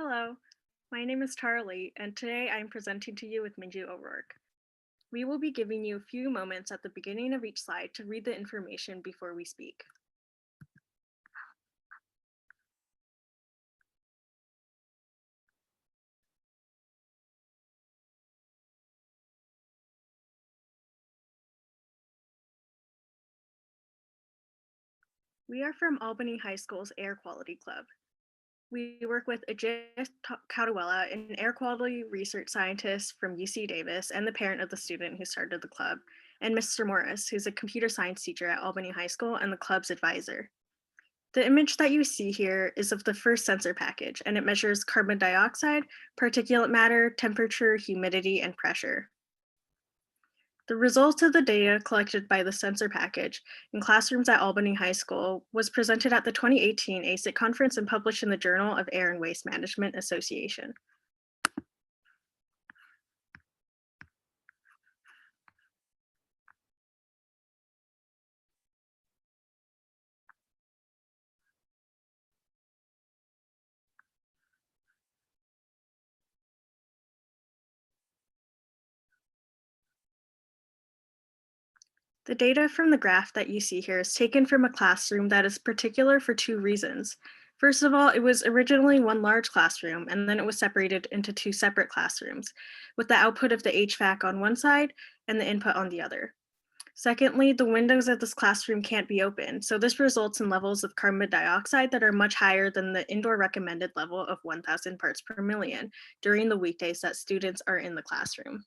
Hello, my name is Charlie, and today I'm presenting to you with Minju O'Rourke. We will be giving you a few moments at the beginning of each slide to read the information before we speak. We are from Albany High School's Air Quality Club. We work with Ajith Kaduwela, an air quality research scientist from UC Davis and the parent of the student who started the club, and Mr. Morris, who's a computer science teacher at Albany High School and the club's advisor. The image that you see here is of the first sensor package, and it measures carbon dioxide, particulate matter, temperature, humidity, and pressure. The results of the data collected by the sensor package in classrooms at Albany High School was presented at the 2018 AISC conference and published in the Journal of Air and Waste Management Association. The data from the graph that you see here is taken from a classroom that is particular for two reasons. First of all, it was originally one large classroom, and then it was separated into two separate classrooms, with the output of the HVAC on one side and the input on the other. Secondly, the windows of this classroom can't be opened, so this results in levels of carbon dioxide that are much higher than the indoor recommended level of 1,000 parts per million during the weekdays that students are in the classroom.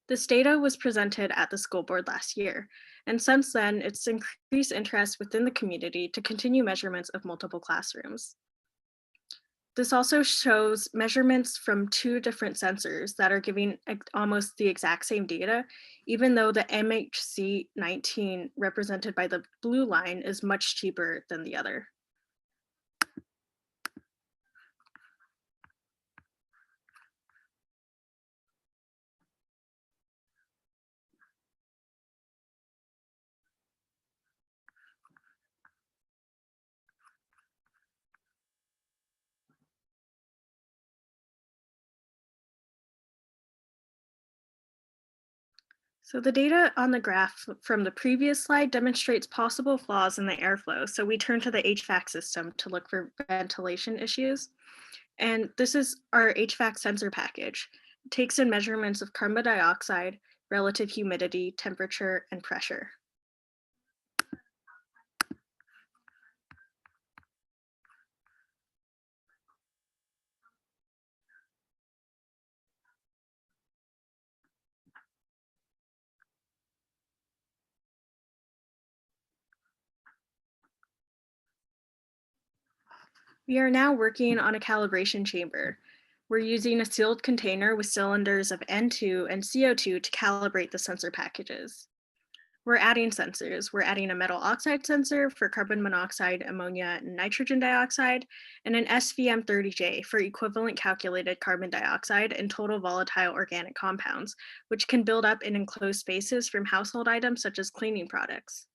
This data was presented at the school board last year, and since then, it's increased interest within the community to continue measurements of multiple classrooms. This also shows measurements from two different sensors that are giving almost the exact same data, even though the MHC 19 represented by the blue line is much cheaper than the other. So the data on the graph from the previous slide demonstrates possible flaws in the airflow. So we turn to the HVAC system to look for ventilation issues. And this is our HVAC sensor package. It takes in measurements of carbon dioxide, relative humidity, temperature, and pressure. We are now working on a calibration chamber. We're using a sealed container with cylinders of N2 and CO2 to calibrate the sensor packages. We're adding sensors. We're adding a metal oxide sensor for carbon monoxide, ammonia, and nitrogen dioxide, and an SVM30J for equivalent calculated carbon dioxide and total volatile organic compounds, which can build up in enclosed spaces from household items such as cleaning products.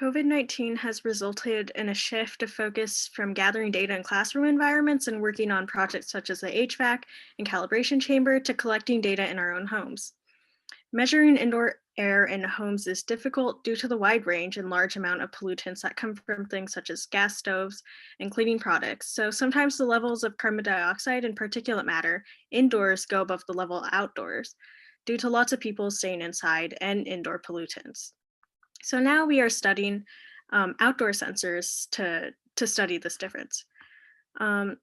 COVID-19 has resulted in a shift of focus from gathering data in classroom environments and working on projects such as the HVAC and calibration chamber to collecting data in our own homes. Measuring indoor air in homes is difficult due to the wide range and large amount of pollutants that come from things such as gas stoves and cleaning products. So sometimes the levels of carbon dioxide and particulate matter indoors go above the level outdoors due to lots of people staying inside and indoor pollutants. So now we are studying outdoor sensors to study this difference. Um,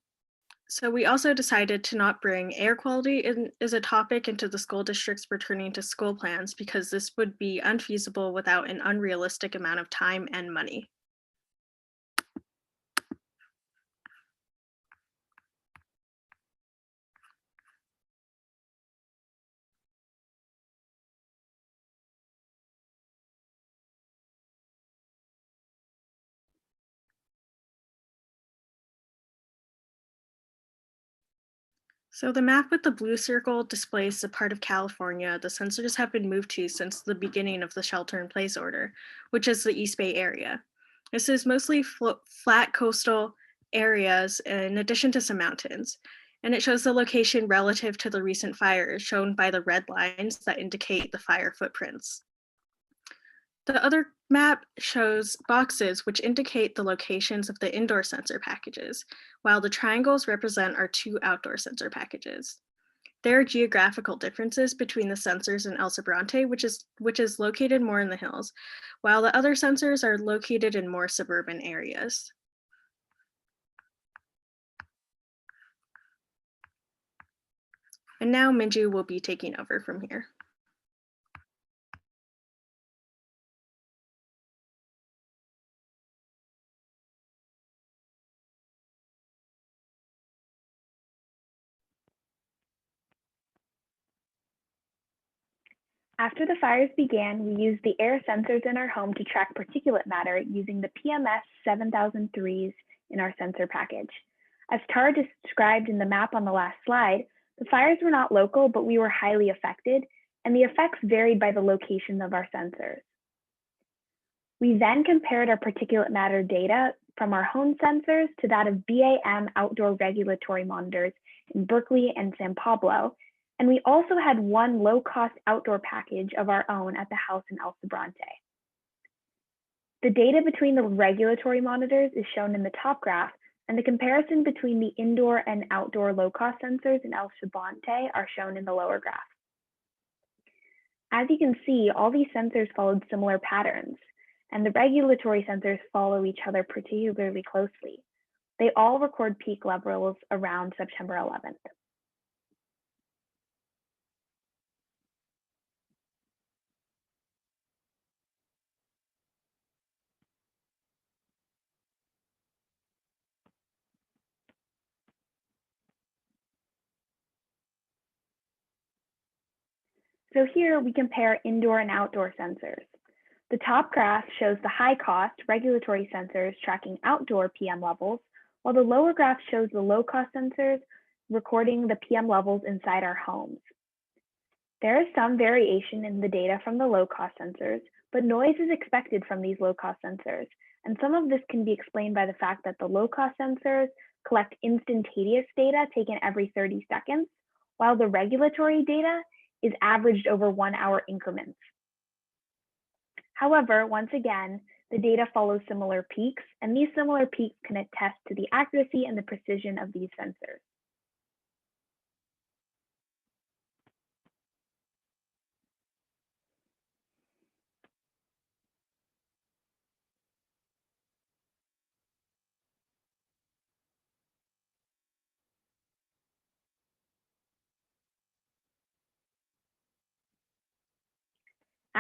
So we also decided to not bring air quality as a topic into the school district's returning to school plans because this would be unfeasible without an unrealistic amount of time and money. So the map with the blue circle displays the part of California the sensors have been moved to since the beginning of the shelter-in-place order, which is the East Bay area. This is mostly flat coastal areas in addition to some mountains, and it shows the location relative to the recent fires shown by the red lines that indicate the fire footprints. The other map shows boxes which indicate the locations of the indoor sensor packages, while the triangles represent our two outdoor sensor packages. There are geographical differences between the sensors in El Sobrante, which is located more in the hills, while the other sensors are located in more suburban areas. And now Minju will be taking over from here. After the fires began, we used the air sensors in our home to track particulate matter using the PMS 7003s in our sensor package. As Tara described in the map on the last slide, the fires were not local, but we were highly affected, and the effects varied by the location of our sensors. We then compared our particulate matter data from our home sensors to that of BAM outdoor regulatory monitors in Berkeley and San Pablo, and we also had one low-cost outdoor package of our own at the house in El Sobrante. The data between the regulatory monitors is shown in the top graph, and the comparison between the indoor and outdoor low-cost sensors in El Sobrante are shown in the lower graph. As you can see, all these sensors followed similar patterns, and the regulatory sensors follow each other particularly closely. They all record peak levels around September 11th. So here we compare indoor and outdoor sensors. The top graph shows the high-cost regulatory sensors tracking outdoor PM levels, while the lower graph shows the low-cost sensors recording the PM levels inside our homes. There is some variation in the data from the low-cost sensors, but noise is expected from these low-cost sensors, and some of this can be explained by the fact that the low-cost sensors collect instantaneous data taken every 30 seconds, while the regulatory data is averaged over 1 hour increments. However, once again, the data follows similar peaks, and these similar peaks can attest to the accuracy and the precision of these sensors.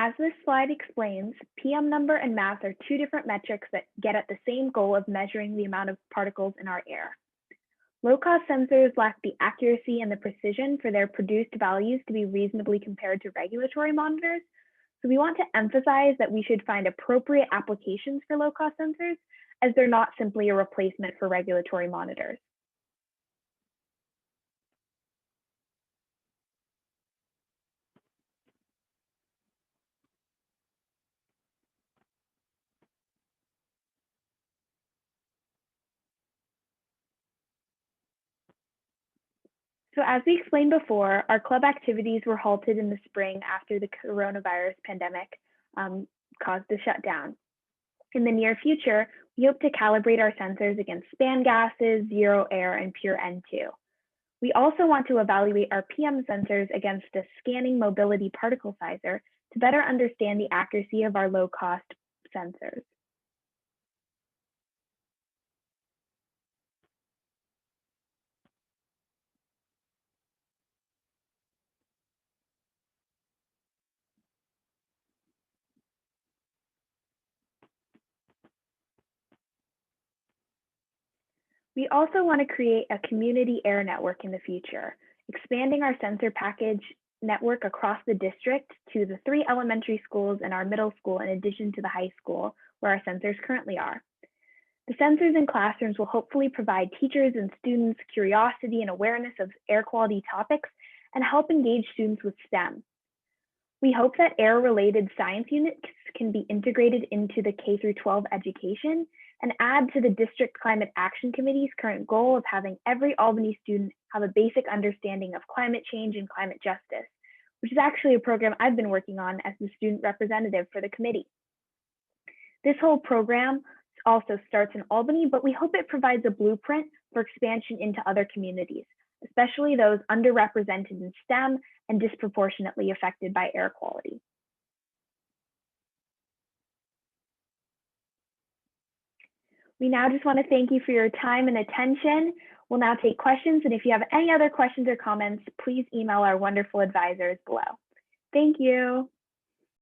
As this slide explains, PM number and mass are two different metrics that get at the same goal of measuring the amount of particles in our air. Low-cost sensors lack the accuracy and the precision for their produced values to be reasonably compared to regulatory monitors, so we want to emphasize that we should find appropriate applications for low-cost sensors, as they're not simply a replacement for regulatory monitors. So as we explained before, our club activities were halted in the spring after the coronavirus pandemic caused the shutdown. In the near future, we hope to calibrate our sensors against span gases, zero air, and pure N2. We also want to evaluate our PM sensors against a scanning mobility particle sizer to better understand the accuracy of our low-cost sensors. We also want to create a community air network in the future, expanding our sensor package network across the district to the 3 elementary schools and our middle school, in addition to the high school where our sensors currently are. The sensors in classrooms will hopefully provide teachers and students curiosity and awareness of air quality topics and help engage students with STEM. We hope that air-related science units can be integrated into the K-12 education and add to the District Climate Action Committee's current goal of having every Albany student have a basic understanding of climate change and climate justice, which is actually a program I've been working on as the student representative for the committee. This whole program also starts in Albany, but we hope it provides a blueprint for expansion into other communities, especially those underrepresented in STEM and disproportionately affected by air quality. We now just want to thank you for your time and attention. We'll now take questions, and if you have any other questions or comments, please email our wonderful advisors below. Thank you.